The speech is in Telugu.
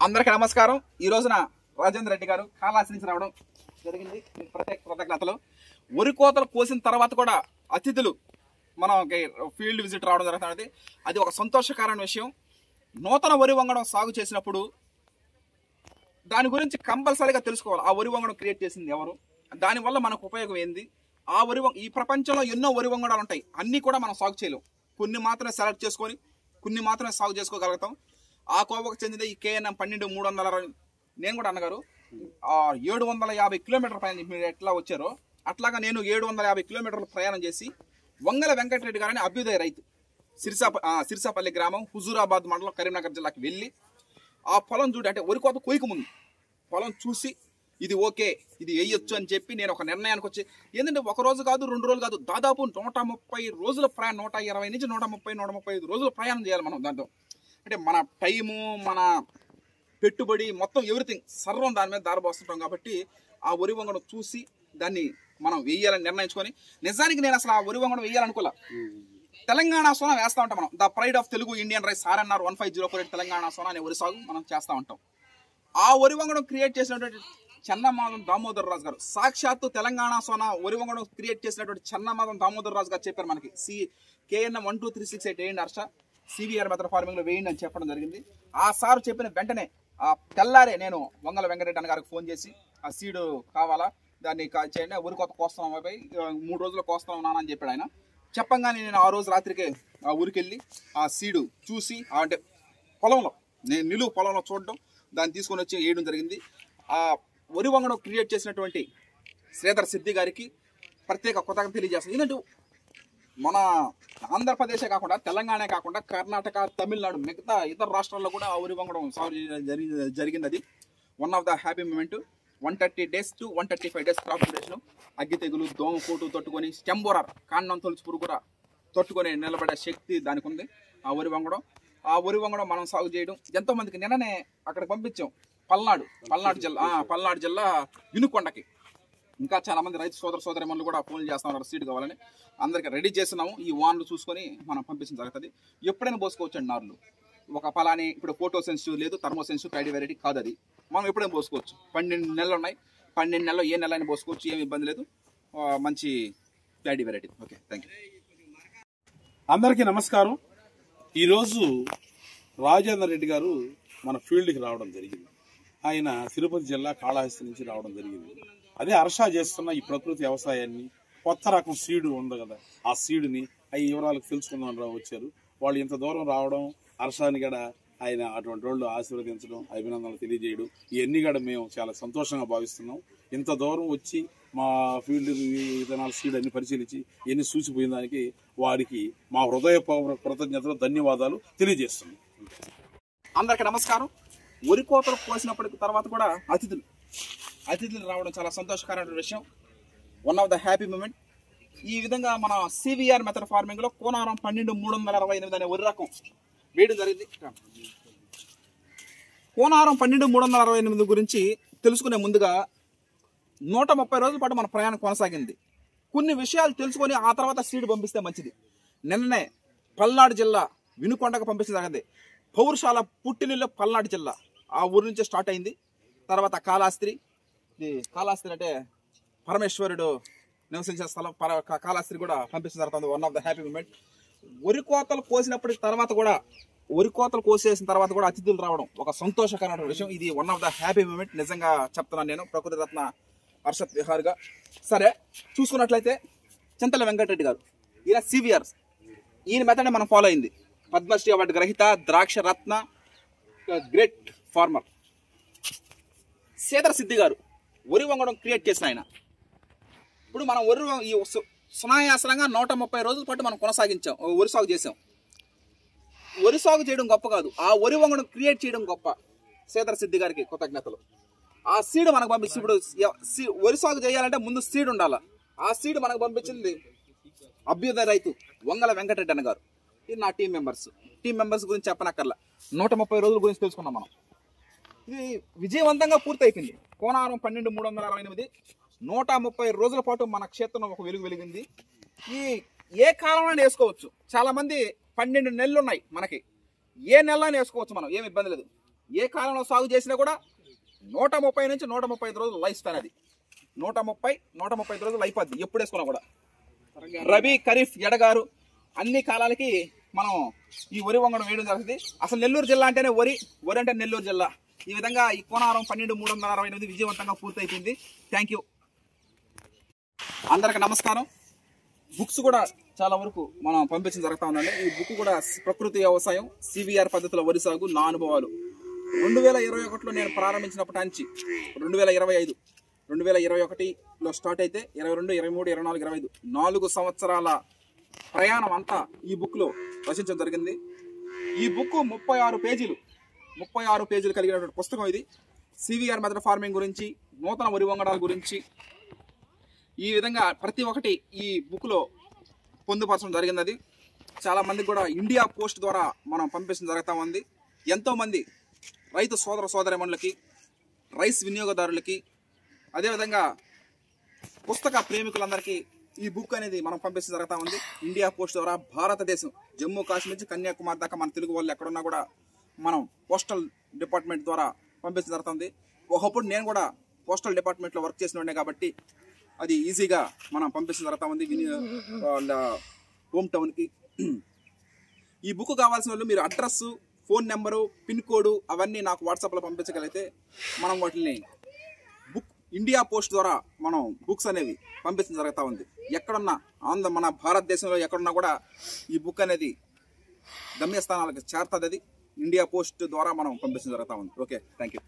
అందరికీ నమస్కారం. ఈ రోజున రాజేంద్ర రెడ్డి గారు కాళహస్తి నుంచి రావడం జరిగింది. ప్రత్యేక కృతజ్ఞతలు. వరి కోతలు కోసిన తర్వాత కూడా అతిథులు మనకి ఫీల్డ్ విజిట్ రావడం జరుగుతుంది. అది ఒక సంతోషకరమైన విషయం. నూతన వరి వంగడం సాగు చేసినప్పుడు దాని గురించి కంపల్సరీగా తెలుసుకోవాలి. ఆ వరి వంగడం క్రియేట్ చేసింది ఎవరు, దానివల్ల మనకు ఉపయోగం ఏంది. ఆ వరి ఈ ప్రపంచంలో ఎన్నో వరి వంగడాలు ఉంటాయి, అన్నీ కూడా మనం సాగు చేయలేం. కొన్ని మాత్రమే సెలెక్ట్ చేసుకొని కొన్ని మాత్రమే సాగు చేసుకోగలుగుతాం. ఆ కోవకు చెందిన ఈ KNM 12-360 నేను కూడా అన్నగారు 750 కిలోమీటర్ల పైన మీరు ఎట్లా వచ్చారో అట్లాగా నేను 750 కిలోమీటర్లు ప్రయాణం చేసి వంగల వెంకటరెడ్డి గారని అభ్యుదయ రైతు సిరిసాపల్లి గ్రామం, హుజూరాబాద్ మండలం, కరీంనగర్ జిల్లాకి వెళ్ళి ఆ పొలం చూడండి, అంటే వరి కోత కోయిక ముందు పొలం చూసి ఇది ఓకే, ఇది వేయొచ్చు అని చెప్పి నేను ఒక నిర్ణయానికి వచ్చి, ఏంటంటే ఒక రోజు కాదు 2 రోజులు కాదు, దాదాపు 130 రోజుల ప్రయాణం, 120 నుంచి 135 రోజుల ప్రయాణం చేయాలి మనం. దాంట్లో అంటే మన టైము, మన పెట్టుబడి, మొత్తం ఎవ్రీథింగ్ సర్వం దాని మీద దారబోస్తుంటాం. కాబట్టి ఆ వరి వంగడం చూసి దాన్ని మనం వేయాలని నిర్ణయించుకొని, నిజానికి నేను అసలు ఆ వరి వంగడం వేయాలనుకోలే. తెలంగాణ సోనా వేస్తూ ఉంటాం మనం. The pride of Telugu Indian rice RNR 1504 Telangana Sona అనే వరి సాగు మనం చేస్తూ ఉంటాం. ఆ వరి వంగడం క్రియేట్ చేసినటువంటి చెన్నమాదం దామోదర్ రాజు గారు, సాక్షాత్తు తెలంగాణ సోనా వరి వంగడం క్రియేట్ చేసినటువంటి చెన్నమాదం దామోదర్ రాజు గారు చెప్పారు మనకి, KNM 12368 వేయండి హర్ష, CVR మెథడ్ ఫార్మింగ్ లో వేయండి అని చెప్పడం జరిగింది. ఆ సార్ చెప్పిన వెంటనే ఆ తెల్లారే నేను వంగల వెంకటరెడ్డి అన్న గారికి ఫోన్ చేసి, ఆ సీడు కావాలా, దాన్ని చేయండి, వరి కోత కోస్తున్నాం అయిపోయి 3 రోజులు కోస్తున్నాం నాన్న అని చెప్పాడు ఆయన. చెప్పంగానే నేను ఆ రోజు రాత్రికి ఆ ఊరికి వెళ్ళి ఆ సీడు చూసి, అంటే పొలంలో నేను నిలువు పొలంలో చూడడం, దాన్ని తీసుకొని వచ్చి వేయడం జరిగింది. ఆ వరి వంగడం క్రియేట్ చేసినటువంటి శ్రీధర్ సిద్ధి గారికి ప్రత్యేక కృతజ్ఞతలు తెలియజేస్తాను. ఎందుకంటే మన ఆంధ్రప్రదేశే కాకుండా, తెలంగాణ కాకుండా, కర్ణాటక, తమిళనాడు, మిగతా ఇతర రాష్ట్రాల్లో కూడా ఆ వరి వంగడం సాగు జరిగింది. అది one of the happy moment. 130 days to 135 days crop duration. అగ్గి తెగులు, దోమపోటు తట్టుకొని, స్టెమ్ బోరర్, కాండం తొలుచు పురుగు కూడా తట్టుకొని నిలబడే శక్తి దానికి ఉంది ఆ వరి వంగడం. ఆ వరి వంగడం మనం సాగు చేయడం ఎంతోమందికి నిన్ననే అక్కడికి పంపించాం. పల్నాడు జిల్లా వినుకొండకి. ఇంకా చాలా మంది రైతు సోదరమణులు కూడా ఫోన్లు చేస్తున్నారు సీడ్ కావాలని. అందరికి రెడీ చేస్తున్నాము. ఈ వాన్లు చూసుకొని మనం పంపించడం జరుగుతుంది. ఎప్పుడైనా పోసుకోవచ్చు అండి నార్లు. ఒక ఫలాని ఇప్పుడు ఫోటో సెన్సిటివ్ లేదు, థర్మో సెన్సిటివ్ ప్యాడీ వెరైటీ కాదు అది. మనం ఎప్పుడైనా పోసుకోవచ్చు. 12 నెలలు ఉన్నాయి, 12 నెలల్లో ఏ నెల అయినా పోసుకోవచ్చు, ఏమి ఇబ్బంది లేదు. మంచి paddy variety. Okay, thank you. అందరికీ నమస్కారం. ఈరోజు రాజేంద్ర రెడ్డి గారు మన ఫీల్డ్కి రావడం జరిగింది. ఆయన తిరుపతి జిల్లా కాళహస్తి నుంచి రావడం జరిగింది. అదే హర్ష చేస్తున్న ఈ ప్రకృతి వ్యవసాయాన్ని, కొత్త రకం సీడు ఉంది కదా, ఆ సీడుని అవి వివరాలకు తెలుసుకుందాం వచ్చారు. వాళ్ళు ఇంత దూరం రావడం, హర్షాన్ని కూడా ఆయన అటువంటి వాళ్ళు ఆశీర్వదించడం, అభినందనలు తెలియజేయడం, ఇవన్నీ కూడా మేము చాలా సంతోషంగా భావిస్తున్నాం. ఇంత దూరం వచ్చి మా ఫీల్డ్ విధానాల సీడ్ అన్ని పరిశీలించి ఎన్ని సూచిపోయిన దానికి వారికి మా హృదయపూర్వక కృతజ్ఞతలు, ధన్యవాదాలు తెలియజేస్తున్నాం. అందరికీ నమస్కారం. వరి కోతలు కోసినప్పటికి తర్వాత కూడా అతిథులు రావడం చాలా సంతోషకరమైన విషయం. One of the happy moment. ఈ విధంగా మన CVR మెథడ్ ఫార్మింగ్ లో కోనారం 12-328 అనే వరి రకం వేయడం జరిగింది. కోనారం 12-328 గురించి తెలుసుకునే ముందుగా 130 రోజుల పాటు మన ప్రయాణం కొనసాగింది. కొన్ని విషయాలు తెలుసుకొని ఆ తర్వాత సీడ్ పంపిస్తే మంచిది. నిన్ననే పల్నాడు జిల్లా వినుకొండకు పంపించడం జరిగింది. పౌరుషాల పుట్టినిల్లు పల్నాడు జిల్లా, ఆ ఊరి నుంచే స్టార్ట్ అయింది. తర్వాత కాళహస్తి అంటే పరమేశ్వరుడు నివసించే స్థలం, కాళహస్తి కూడా పంపించడం జరుగుతుంది. One of the happy moment. వరి కోతలు కోసినప్పటికి తర్వాత కూడా, వరి కోతలు కోసేసిన తర్వాత కూడా అతిథులు రావడం ఒక సంతోషకరమైన విషయం. ఇది one of the happy moment. నిజంగా చెప్తున్నాను నేను, ప్రకృతి రత్న హర్షత్ విహార్గా. సరే, చూసుకున్నట్లయితే చింతల వెంకటరెడ్డి గారు, ఈయన CVR, ఈయన మెథడ్ మనం ఫాలో అయింది. పద్మశ్రీ అవార్డు గ్రహీత, ద్రాక్ష రత్న, గ్రేట్ ఫార్మర్. శ్రీధర్ సిద్ధి గారు వరి వంగడం క్రియేట్ చేసిన ఆయన. ఇప్పుడు మనం ఈ సునాయాసనంగా 130 రోజుల పాటు మనం కొనసాగించాం, వరి సాగు చేసాం. వరి సాగు చేయడం గొప్ప కాదు, ఆ వరి వంగడం క్రియేట్ చేయడం గొప్ప. శ్రీధర్ సిద్ధి గారికి కృతజ్ఞతలు. ఆ సీడ్ మనకు పంపించి, ఇప్పుడు వరి సాగు చేయాలంటే ముందు సీడ్ ఉండాలి. ఆ సీడ్ మనకు పంపించింది అభ్యుదయ రైతు వంగల వెంకటరెడ్డి అన్న గారు. ఇది నా టీం మెంబర్స్ గురించి చెప్పనక్కర్లా. 130 రోజుల గురించి తెలుసుకున్నాం మనం. ఇది విజయవంతంగా పూర్తయిపోయింది. కోనారం 12-328 130 రోజుల పాటు మన క్షేత్రంలో ఒక వెలుగు వెలిగింది. ఈ ఏ కాలంలో వేసుకోవచ్చు. చాలా మంది 12 నెలలు ఉన్నాయి మనకి, ఏ నెలలో వేసుకోవచ్చు మనం, ఏమి ఇబ్బంది లేదు. ఏ కాలంలో సాగు చేసినా కూడా 130 నుంచి 135 రోజులు లైఫ్ స్పాన్. అది 135 రోజులు లైఫ్. అది ఎప్పుడు వేసుకున్నా కూడా రబీ, ఖరీఫ్, ఎడగారు అన్ని కాలాలకి మనం ఈ వరి వంగడం వేయడం జరుగుతుంది. అసలు నెల్లూరు జిల్లా అంటేనే వరి అంటే నెల్లూరు జిల్లా. ఈ విధంగా ఈ కోనారం 12,368 విజయవంతంగా పూర్తయిపోయింది. Thank you. అందరికి నమస్కారం. బుక్స్ కూడా చాలా వరకు మనం పంపించడం జరుగుతూ ఉందండి. ఈ బుక్ కూడా ప్రకృతి వ్యవసాయం, సివిఆర్ పద్ధతిలో వరి సాగు, నా అనుభవాలు. 2021లో నేను ప్రారంభించినప్పటి నుంచి 2025, 2021లో స్టార్ట్ అయితే 22, 23, 24, 25 4 సంవత్సరాల ప్రయాణం అంతా ఈ బుక్లో రచించడం జరిగింది. ఈ బుక్ 36 పేజీలు కలిగినటువంటి పుస్తకం ఇది. సివిఆర్ మెథడ్ ఫార్మింగ్ గురించి, నూతన వరి వంగడాల గురించి ఈ విధంగా ప్రతి ఒక్కటి ఈ బుక్లో పొందుపరచడం జరిగింది. అది చాలా మందికి కూడా ఇండియా పోస్ట్ ద్వారా మనం పంపించడం జరుగుతూ ఉంది. ఎంతోమంది రైతు సోదరమణులకి, రైస్ వినియోగదారులకి, అదేవిధంగా పుస్తక ప్రేమికులందరికీ ఈ బుక్ అనేది మనం పంపించడం జరుగుతూ ఉంది. ఇండియా పోస్ట్ ద్వారా భారతదేశం జమ్మూ కాశ్మీర్ నుంచి కన్యాకుమారి దాకా మన తెలుగు వాళ్ళు ఎక్కడున్నా కూడా మనం పోస్టల్ డిపార్ట్మెంట్ ద్వారా పంపించడం జరుగుతుంది. ఒకప్పుడు నేను కూడా పోస్టల్ డిపార్ట్మెంట్లో వర్క్ చేసిన వాడినే కాబట్టి అది ఈజీగా మనం పంపించడం జరుగుతూ ఉంది హోమ్ టౌన్కి. ఈ బుక్ కావాల్సిన వాళ్ళు మీరు address, phone number, pin code అవన్నీ నాకు వాట్సాప్లో పంపించగలిగితే మనం వాటిని ఇండియా పోస్ట్ ద్వారా మనం బుక్స్ అనేవి పంపించడం జరుగుతూ ఉంది. ఎక్కడున్నా మన భారతదేశంలో ఎక్కడున్నా కూడా ఈ బుక్ అనేది గమ్యస్థానాలకు చేరుతుంది. అది ఇండియా పోస్ట్ ద్వారా మనం పంపించడం జరుగుతూ ఉంది. Okay, thank you.